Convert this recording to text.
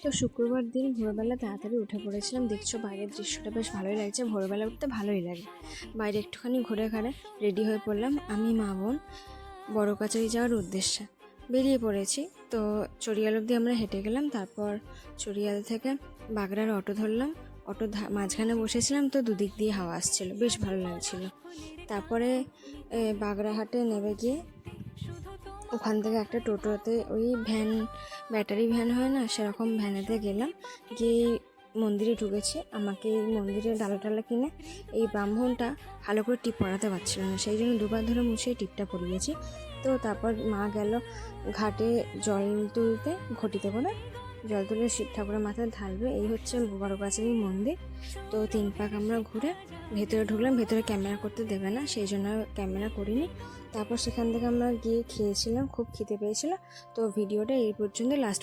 তো শুক্রবার দিন ভোরবেলা তাড়াতাড়ি উঠে পড়েছিলাম। দেখছো বাইরের দৃশ্যটা বেশ ভালোই লাগছে, ভোরবেলা উঠতে ভালোই লাগে। বাইরে একটুখানি ঘুরে ঘাড়ে রেডি হয়ে পড়লাম। আমি মা বোন বড় কাচারি যাওয়ার উদ্দেশ্যে বেরিয়ে পড়েছি। তো চড়িয়াল অবধি আমরা হেঁটে গেলাম, তারপর চড়িয়াল থেকে বাগড়ার অটো ধরলাম। অটো মাঝখানে বসেছিলাম, তো দুদিক দিয়ে হাওয়া আসছিল, বেশ ভালো লাগছিল। তারপরে বাগড়াহাটে নেমে গিয়ে ওখান থেকে একটা টোটোতে, ওই ভ্যান, ব্যাটারি ভ্যান হয় না, সেরকম ভ্যানেতে গেলাম। গিয়ে মন্দিরে ঢুকেছি। আমাকে এই মন্দিরের ডালা টালা কিনে এই ব্রাহ্মণটা ভালো করে টিপ পরাতে পারছিল না, সেই জন্য দুবার ধরে মুছিয়ে টিপটা পরিয়েছি। তো তারপর মা গেল ঘাটে জল তুলতে, ঘটিতে করে জল তুলে শিব ঠাকুরের মাথায় ঢালবে। এই হচ্ছে বড় কাছারি মন্দির। তো 3 পাক আমরা ঘুরে ভেতরে ঢুকলাম। ভেতরে ক্যামেরা করতে দেবে না, সেই জন্য ক্যামেরা করিনি। তারপর সেখান থেকে আমরা গিয়ে খেয়েছিলাম, খুব খিদে পেয়েছিল। তো ভিডিওটা এই পর্যন্ত লাস্ট